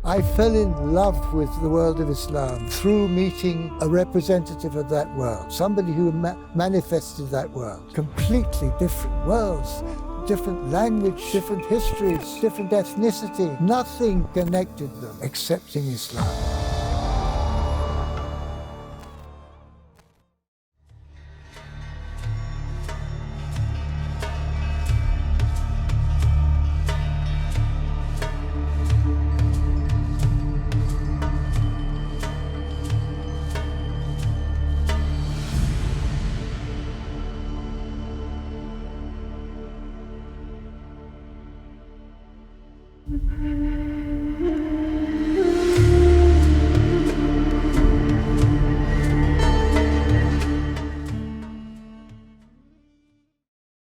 I fell in love with the world of Islam through meeting a representative of that world, somebody who manifested that world. Completely different worlds, different language, different histories, different ethnicity. Nothing connected them excepting Islam.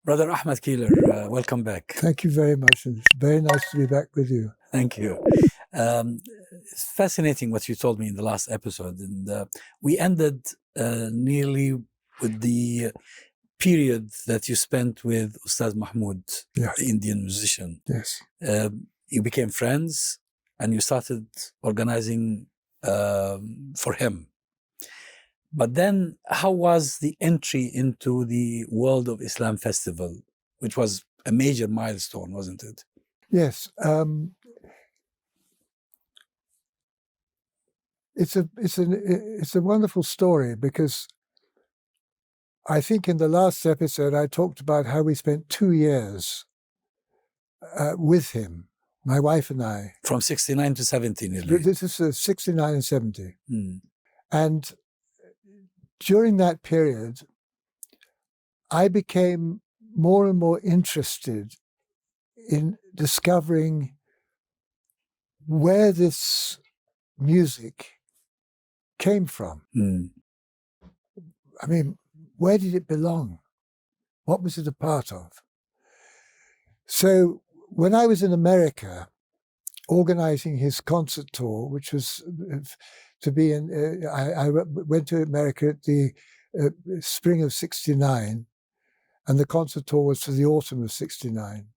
Brother Ahmad Keiler, welcome back. Thank you very much. It's very nice to be back with you. Thank you. It's fascinating what you told me in the last episode. And we ended nearly with the period that you spent with Ustaz Mahmoud, Yeah. the Indian musician. Yes. You became friends and you started organizing for him. But then how was the entry into the World of Islam Festival, which was a major milestone, wasn't it? Yes. It's a wonderful story because I think in the last episode I talked about how we spent 2 years with him, my wife and I. From 69 to 70 nearly. This is 69 and 70. Mm. And during that period, I became more and more interested in discovering where this music came from. Mm. I mean, where did it belong? What was it a part of? So when I was in America organizing his concert tour, which was to be in, I went to America at the spring of 69, and the concert tour was for the autumn of 69.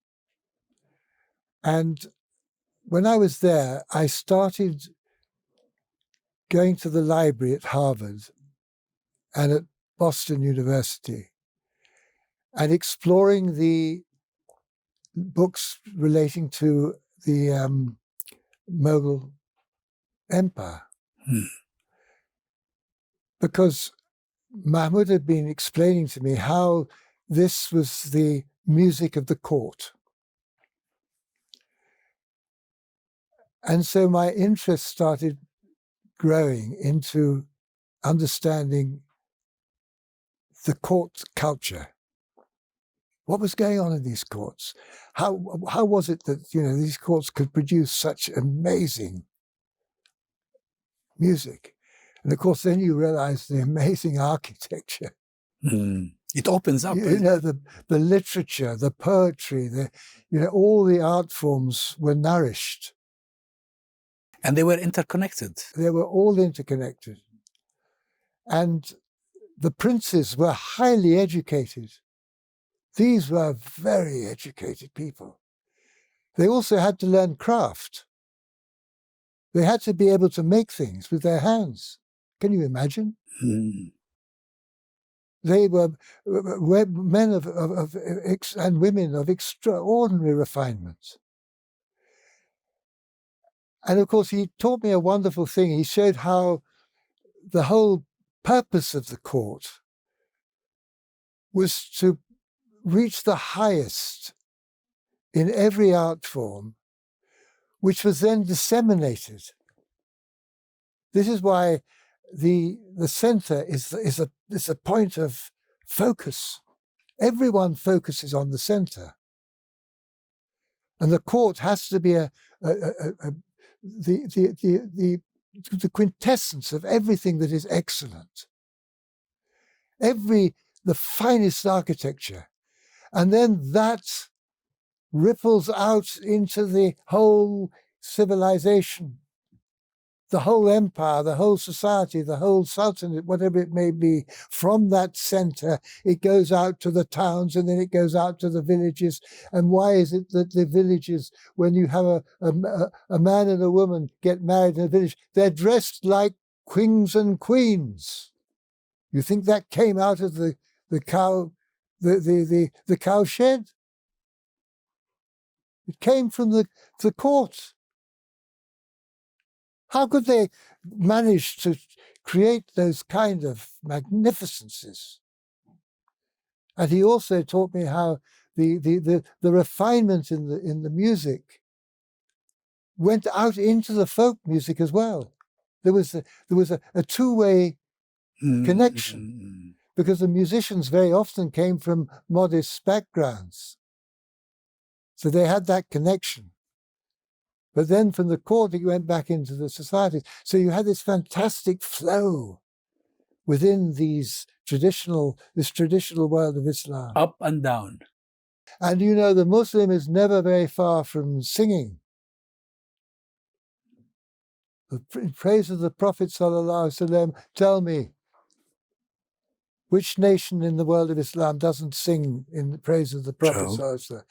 And when I was there, I started going to the library at Harvard and at Boston University and exploring the books relating to the Mughal Empire. Hmm. Because Mahmud had been explaining to me how this was the music of the court. And so my interest started growing into understanding the court culture. What was going on in these courts? How was it that these courts could produce such amazing music? And of course, then you realize the amazing architecture. Mm. It opens up. The literature, the poetry, all the art forms were nourished. And they were interconnected. They were all interconnected. And the princes were highly educated. These were very educated people. They also had to learn craft. They had to be able to make things with their hands. Can you imagine? Mm. They were men and women of extraordinary refinement. And of course, he taught me a wonderful thing. He showed how the whole purpose of the court was to reach the highest in every art form, which was then disseminated. This is why the center is a point of focus. Everyone focuses on the center, and the court has to be the quintessence of everything that is excellent. The finest architecture. And then that ripples out into the whole civilization. the whole empire, the whole society, the whole sultanate, whatever it may be, from that center, it goes out to the towns and then it goes out to the villages. And why is it that the villages, when you have a man and a woman get married in a village, they're dressed like kings and queens? You think that came out of the cow, the cow shed? It came from the court. How could they manage to create those kind of magnificences? And he also taught me how the refinement in the music went out into the folk music as well. There was a two-way connection, because the musicians very often came from modest backgrounds. So they had that connection. But then from the court, it went back into the societies. So you had this fantastic flow within this traditional world of Islam. Up and down. And you know, the Muslim is never very far from singing. In praise of the Prophet ﷺ, tell me, which nation in the world of Islam doesn't sing in praise of the Prophet ﷺ?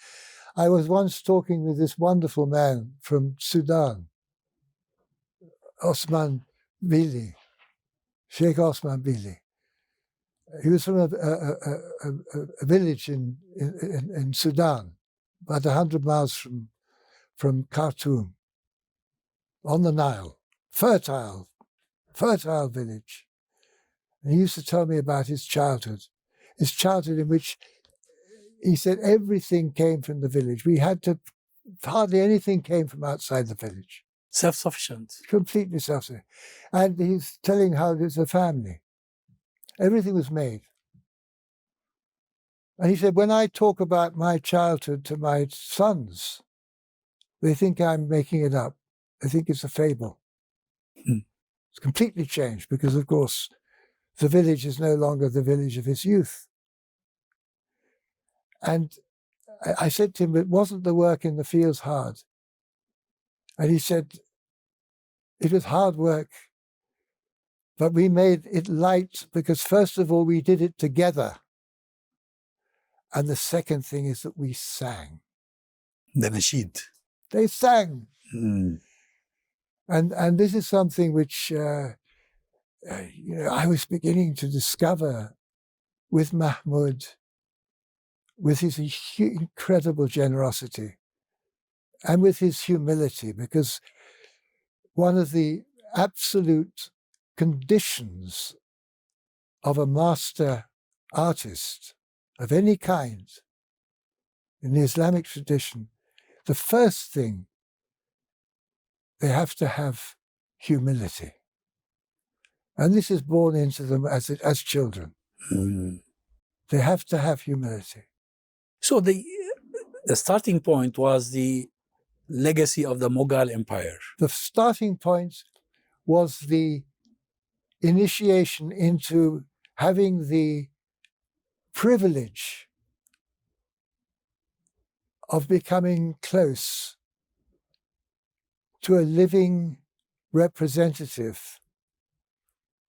I was once talking with this wonderful man from Sudan, Osman Bili, Sheikh Osman Bili. He was from a village in Sudan, about 100 miles from Khartoum, on the Nile, fertile village. And he used to tell me about his childhood in which he said everything came from the village. Hardly anything came from outside the village. Self-sufficient. Completely self-sufficient. And he's telling how there's a family. Everything was made. And he said, when I talk about my childhood to my sons, they think I'm making it up. They think it's a fable. It's completely changed because, of course, the village is no longer the village of his youth. And I said to him, but wasn't the work in the fields hard? And he said, it was hard work, but we made it light because, first of all, we did it together. And the second thing is that we sang. The nasheed. They sang. And this is something which I was beginning to discover with Mahmoud, with his incredible generosity and with his humility, because one of the absolute conditions of a master artist of any kind in the Islamic tradition, the first thing, they have to have humility. And this is born into them as children. They have to have humility. So the starting point was the legacy of the Mughal Empire. The starting point was the initiation into having the privilege of becoming close to a living representative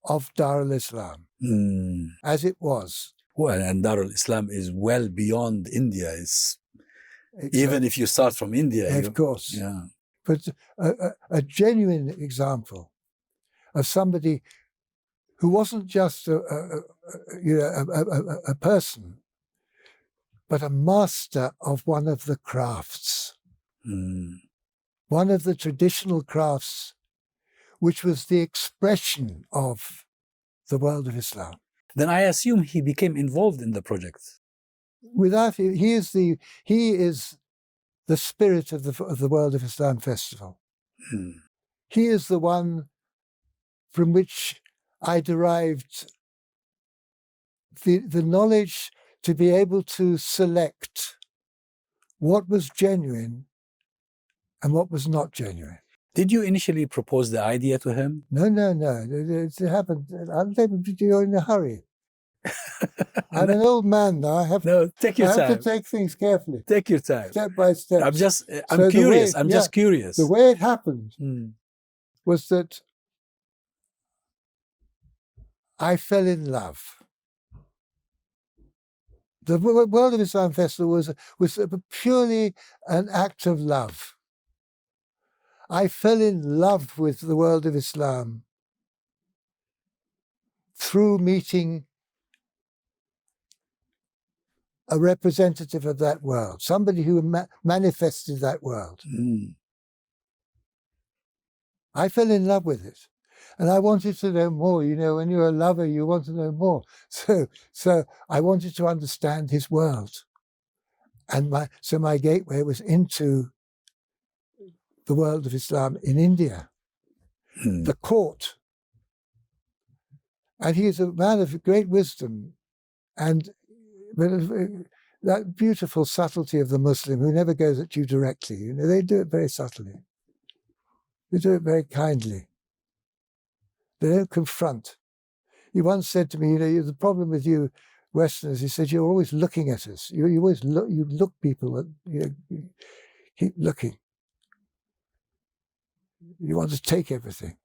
of Dar al-Islam, as it was. Well, and Dar al-Islam is well beyond India. It's, even if you start from India. Of course. Yeah. But a genuine example of somebody who wasn't just a person, but a master of one of the crafts. One of the traditional crafts, which was the expression of the world of Islam. Then I assume he became involved in the project. Without him, he is the spirit of the World of Islam Festival. He is the one from which I derived the knowledge to be able to select what was genuine and what was not genuine. Did you initially propose the idea to him? No. It happened. You're in a hurry. I'm an old man now. Take your time. I have to take things carefully. Take your time. Step by step. I'm curious. I'm just curious. The way it happened was that I fell in love. The World of Islam Festival was purely an act of love. I fell in love with the world of Islam through meeting a representative of that world, somebody who manifested that world. I fell in love with it. And I wanted to know more. You know, when you're a lover, you want to know more. So I wanted to understand his world. And my gateway was into the world of Islam in India, the court. And he is a man of great wisdom and that beautiful subtlety of the Muslim who never goes at you directly. You know, they do it very subtly. They do it very kindly. They don't confront. He once said to me, you know, the problem with you Westerners, he said, you're always looking at us. You always look people at, you keep looking. You want to take everything.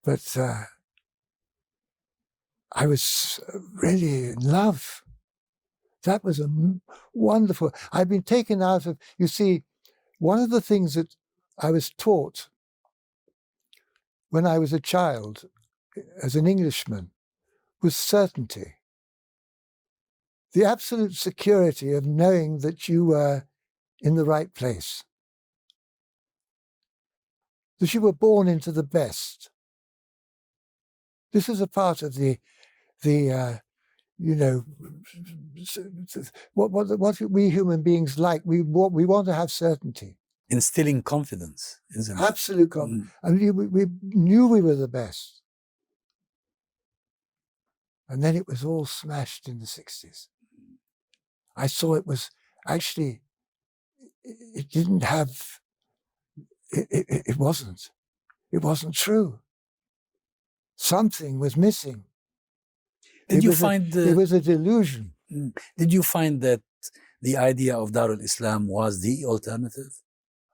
But I was really in love. That was a wonderful. I've been taken out of, you see, one of the things that I was taught when I was a child as an Englishman was certainty. The absolute security of knowing that you were in the right place. That you were born into the best. This is a part of the you know, what we human beings like. We want to have certainty. Instilling confidence, isn't it? Absolute confidence. I mean, we knew we were the best. And then it was all smashed in the 60s. I saw it was actually, it didn't have, it wasn't true. Something was missing. Did you find it was a delusion. Did you find that the idea of Darul Islam was the alternative?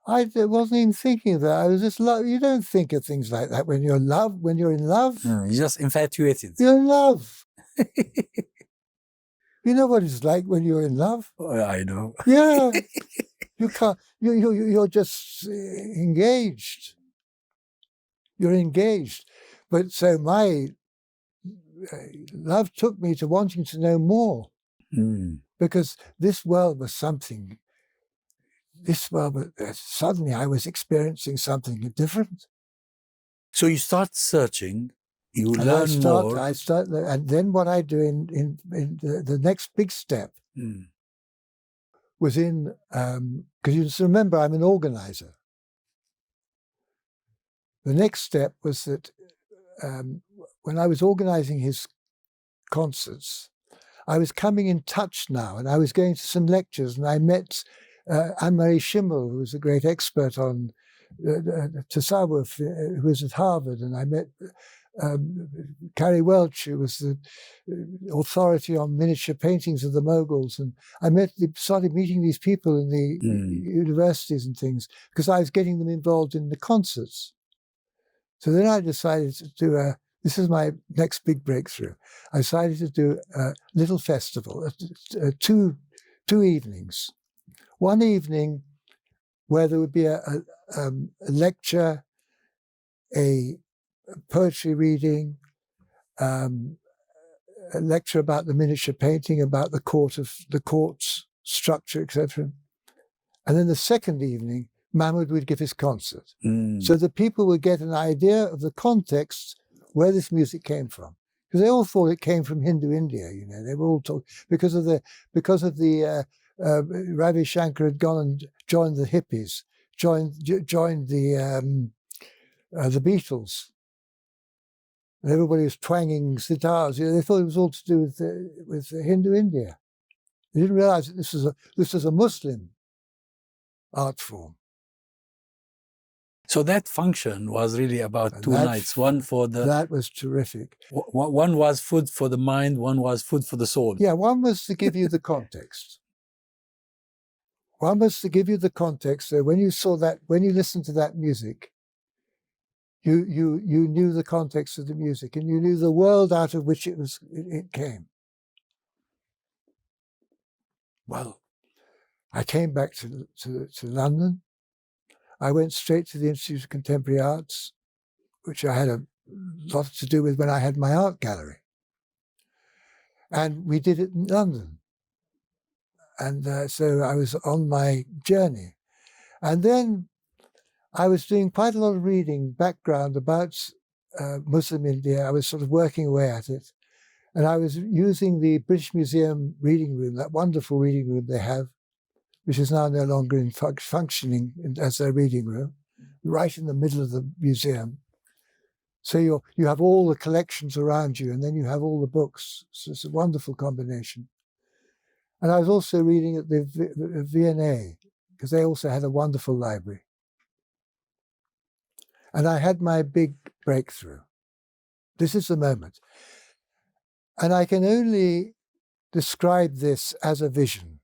I wasn't even thinking of that. I was just you don't think of things like that when you're in love. When you're in love, you're just infatuated. You're in love. You know what it's like when you're in love? Oh, I know. Yeah, you can't. You're just engaged. You're engaged. But so my love took me to wanting to know more, because this world was something. This world, suddenly I was experiencing something different. So you start searching, you learn more. And then what I do in the next big step was in, because you just remember I'm an organizer. The next step was that when I was organizing his concerts, I was coming in touch now, and I was going to some lectures, and I met Anne-Marie Schimmel, who was a great expert on Tasawwuf, who was at Harvard, and I met Carrie Welch, who was the authority on miniature paintings of the Moguls, and I started meeting these people in the universities and things, because I was getting them involved in the concerts. So then I decided to do this is my next big breakthrough. I decided to do a little festival, two evenings. One evening where there would be a lecture, a poetry reading, a lecture about the miniature painting, about the court's structure, etc. And then the second evening, Mahmoud would give his concert. So that people would get an idea of the context where this music came from. Because they all thought it came from Hindu India, you know. They were all talking because of the Ravi Shankar had gone and joined the hippies, joined the Beatles. And everybody was twanging sitars. You know, they thought it was all to do with Hindu India. They didn't realize that this was a Muslim art form. So that function was really about two nights. One for the... That was terrific. One was food for the mind, one was food for the soul. Yeah, one was to give you the context. One was to give you the context. So when you listened to that music, You knew the context of the music, and you knew the world out of which it came. Well, I came back to London. I went straight to the Institute of Contemporary Arts, which I had a lot to do with when I had my art gallery. And we did it in London. And so I was on my journey. And then I was doing quite a lot of reading, background about Muslim India. I was sort of working away at it. And I was using the British Museum reading room, that wonderful reading room they have, which is now no longer in functioning as their reading room, right in the middle of the museum. So you have all the collections around you, and then you have all the books. So it's a wonderful combination. And I was also reading at the V&A, because they also had a wonderful library. And I had my big breakthrough. This is the moment. And I can only describe this as a vision.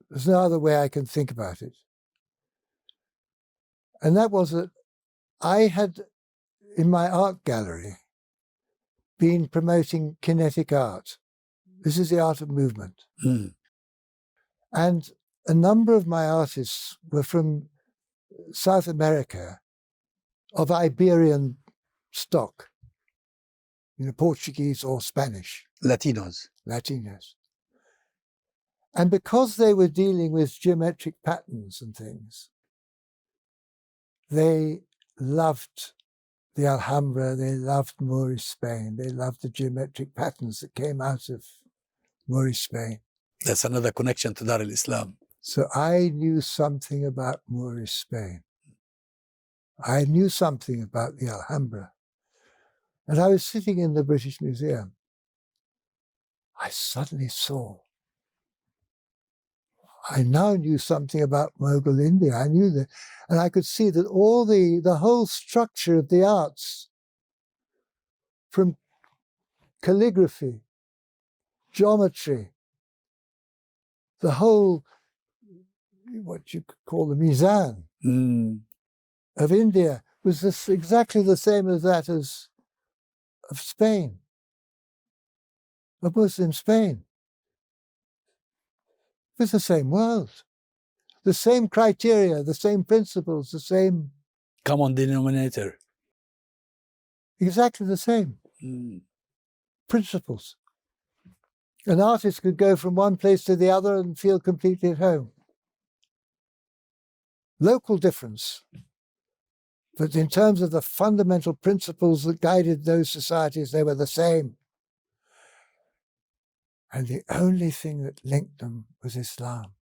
There's no other way I can think about it. And that was that I had, in my art gallery, been promoting kinetic art. This is the art of movement. Mm. And a number of my artists were from South America, of Iberian stock, Portuguese or Spanish. Latinos. And because they were dealing with geometric patterns and things, they loved the Alhambra, they loved Moorish Spain, they loved the geometric patterns that came out of Moorish Spain. That's another connection to Dar al-Islam. So I knew something about Moorish Spain. I knew something about the Alhambra. And I was sitting in the British Museum. I suddenly saw. I now knew something about Mughal India. I knew that. And I could see that all the whole structure of the arts, from calligraphy, geometry, the whole, what you could call the mizan of India, was exactly the same as that of Spain, of Muslim Spain. It was the same world, the same criteria, the same principles, the same common denominator. Exactly the same principles. An artist could go from one place to the other and feel completely at home. Local difference. But in terms of the fundamental principles that guided those societies, they were the same. And the only thing that linked them was Islam.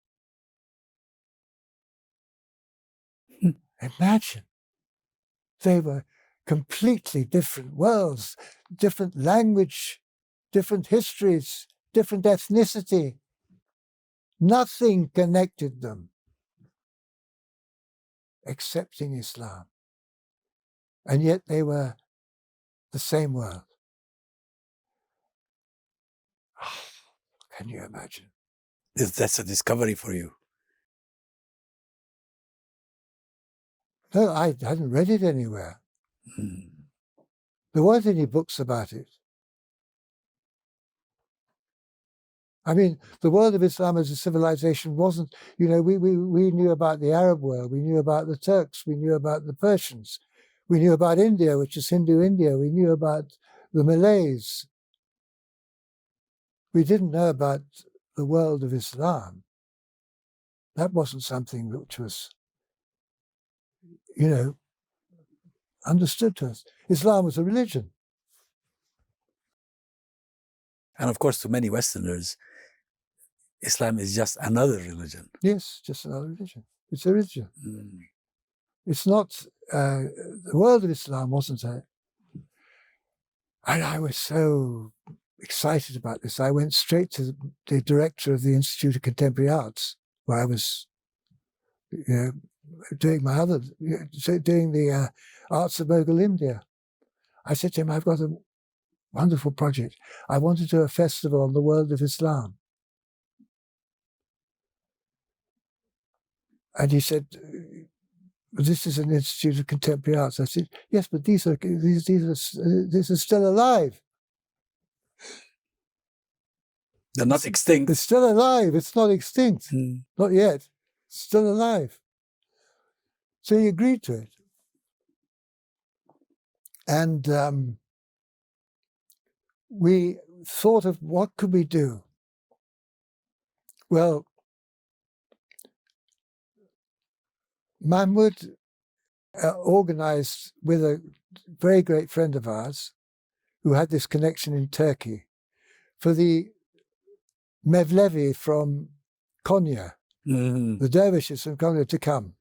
Imagine. They were completely different worlds, different language, different histories, different ethnicity. Nothing connected them excepting Islam. And yet they were the same world. Can you imagine? That's a discovery for you. No, I hadn't read it anywhere. There weren't any books about it. I mean, the world of Islam as a civilization wasn't, we knew about the Arab world, we knew about the Turks, we knew about the Persians, we knew about India, which is Hindu India, we knew about the Malays. We didn't know about the world of Islam. That wasn't something which was, understood to us. Islam was a religion. And of course, to many Westerners, Islam is just another religion. Yes, just another religion. It's a religion. It's not, the world of Islam wasn't a, and I was so excited about this. I went straight to the director of the Institute of Contemporary Arts, where I was, doing the arts of Mughal India. I said to him, I've got a wonderful project. I want to do a festival on the world of Islam. And he said, this is an institute of contemporary arts. I said, yes, but these are still alive. They're not extinct. It's still alive. It's not extinct. Not yet. It's still alive. So he agreed to it. And we thought of what could we do? Well, Mahmoud organized with a very great friend of ours who had this connection in Turkey for the Mevlevi from Konya, the dervishes from Konya, to come.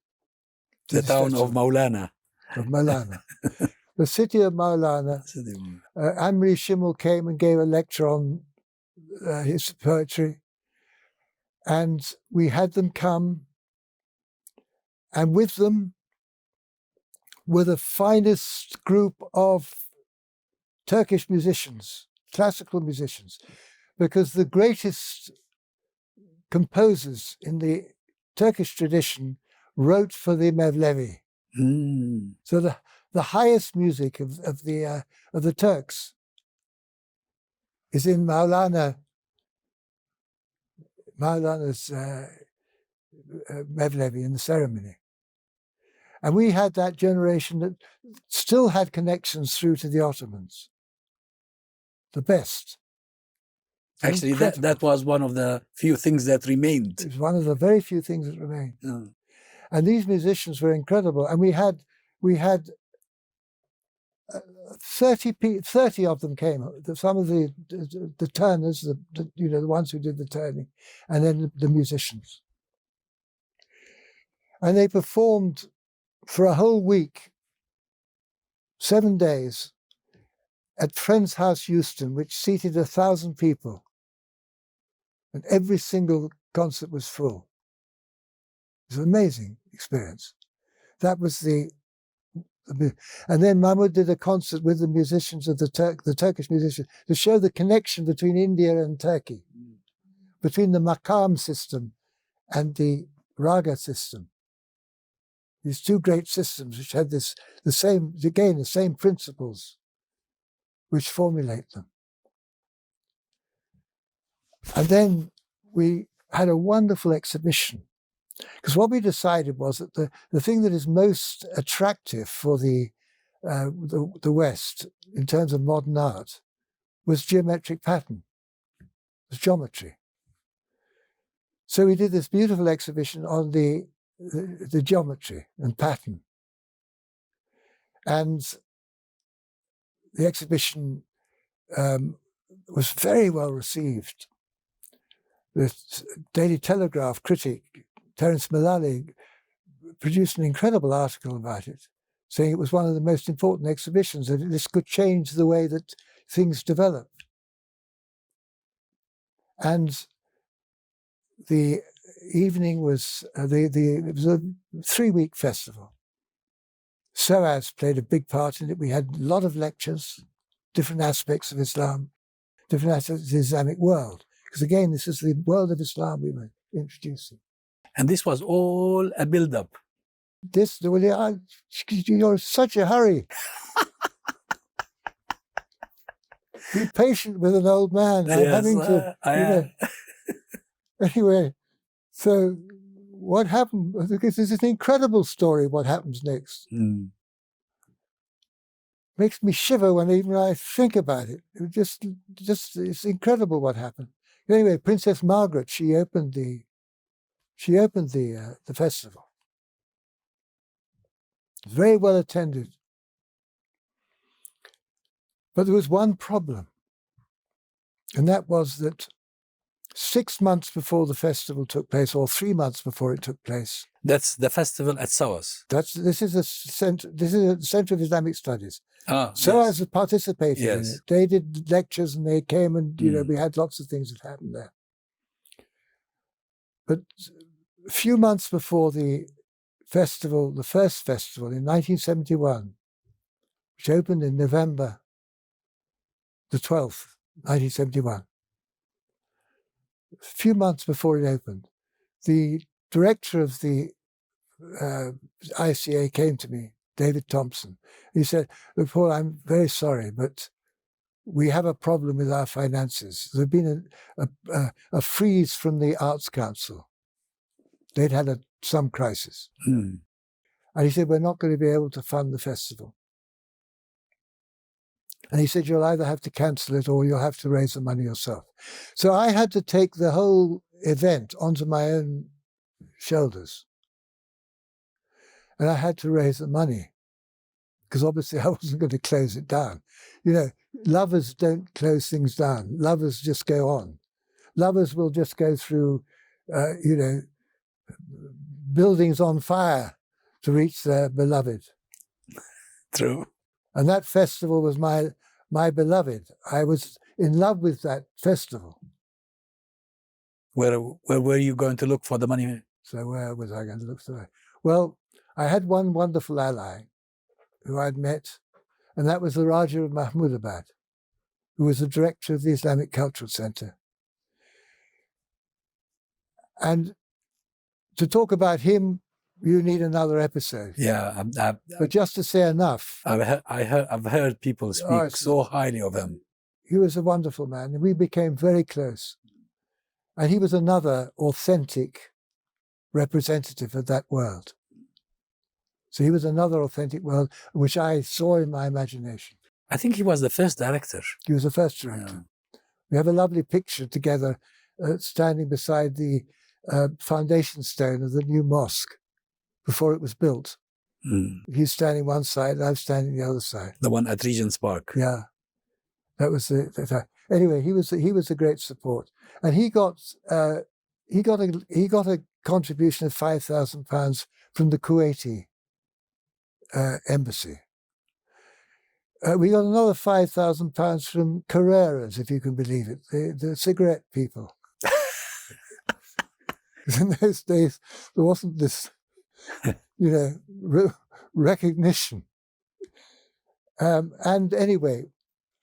The town of Maulana. Of Maulana. The city of Maulana. Amri Shimul came and gave a lecture on his poetry. And we had them come. And with them were the finest group of Turkish musicians, classical musicians, because the greatest composers in the Turkish tradition wrote for the Mevlevi. So the highest music of the Turks is in Maulana's Mevlevi in the ceremony. And we had that generation that still had connections through to the Ottomans. The best. Actually, that was one of the few things that remained. It was one of the very few things that remained. And these musicians were incredible. And we had 30 of them came. Some of the turners, the ones who did the turning, and then the musicians. And they performed for a whole week, 7 days, at Friend's House, Euston, which seated 1,000 people. And every single concert was full. It was an amazing experience. That was and then Mahmoud did a concert with the musicians of the Turkish musicians to show the connection between India and Turkey, between the makam system and the raga system. These two great systems which had the same principles which formulate them. And then we had a wonderful exhibition, because what we decided was that the thing that is most attractive for the West in terms of modern art was geometric pattern, was geometry. So we did this beautiful exhibition on the geometry and pattern. And the exhibition was very well received. The Daily Telegraph critic, Terence Mullally, produced an incredible article about it, saying it was one of the most important exhibitions, that this could change the way that things develop. And the evening was, it was a 3-week festival. SOAS played a big part in it. We had a lot of lectures, different aspects of Islam, different aspects of the Islamic world. Because again, this is the world of Islam we were introducing. And this was all a build-up. You're in such a hurry. Be patient with an old man. I'm having to, Anyway, so what happened? This is an incredible story, what happens next. Makes me shiver when I think about it. It just it's incredible what happened. Anyway, Princess Margaret, she opened the festival. Very well attended. But there was one problem, and that was that 6 months before the festival took place, or 3 months before it took place. That's the festival at SOAS. This is a Center of Islamic Studies. SOAS participated in it. They did lectures and they came and we had lots of things that happened there. But a few months before the festival, the first festival in 1971, which opened in November the 12th, 1971. A few months before it opened, the director of the ICA came to me, David Thompson. He said, "Look, Paul, I'm very sorry, but we have a problem with our finances. There'd been a freeze from the Arts Council. They'd had some crisis." Mm. And he said, "We're not going to be able to fund the festival." And he said, "You'll either have to cancel it or you'll have to raise the money yourself." So I had to take the whole event onto my own shoulders. And I had to raise the money because obviously I wasn't going to close it down. You know, lovers don't close things down. Lovers just go on. Lovers will just go through, buildings on fire to reach their beloved. True. And that festival was my beloved. I was in love with that festival. Where were you going to look for the money? So where was I going to look for it? Well, I had one wonderful ally who I'd met, and that was the Raja of Mahmudabad, who was the director of the Islamic Cultural Center. And to talk about him, you need another episode. Yeah, But just to say enough, I've heard people speak so highly of him. He was a wonderful man, and we became very close. And he was another authentic representative of that world. So he was another authentic world, which I saw in my imagination. I think he was the first director. He was the first director. Yeah. We have a lovely picture together standing beside the foundation stone of the new mosque before it was built. Mm. He's standing one side, and I'm standing the other side. The one at Regent's Park. Yeah. That was anyway, he was a great support. And he got a contribution of £5,000 from the Kuwaiti embassy. We got another £5,000 from Carreras, if you can believe it, the cigarette people. In those days, there wasn't this, recognition. And anyway,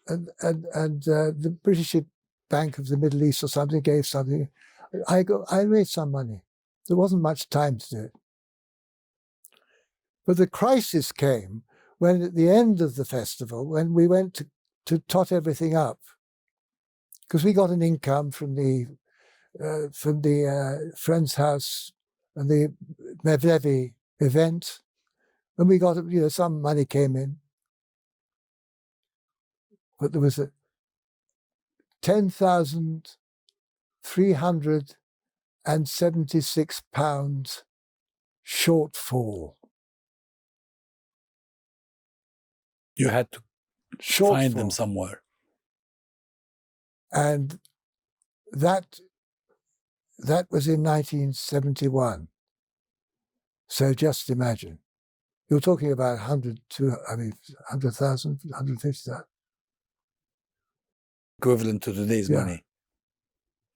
and the British Bank of the Middle East or something gave something. I raised some money. There wasn't much time to do it. But the crisis came when, at the end of the festival, when we went to tot everything up, because we got an income from the friend's house and the Mevlevi event, and we got some money came in, but there was a £10,376 shortfall. You had to find them somewhere. And that was in 1971. So just imagine. You're talking about 100,000, 150,000. Equivalent to today's money.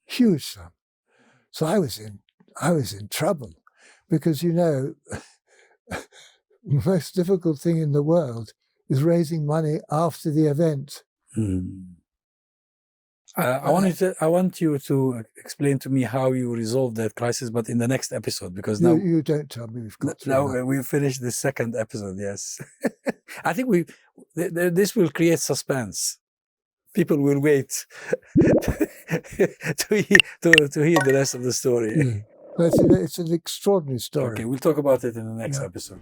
Huge sum. So I was in trouble because, the most difficult thing in the world is raising money after the event. Mm. I want you to explain to me how you resolved that crisis, but in the next episode, because now you don't tell me. We've got now we finished the second episode. Yes, I think this will create suspense. People will wait to hear the rest of the story. Yeah. It's an extraordinary story. Okay, we'll talk about it in the next episode.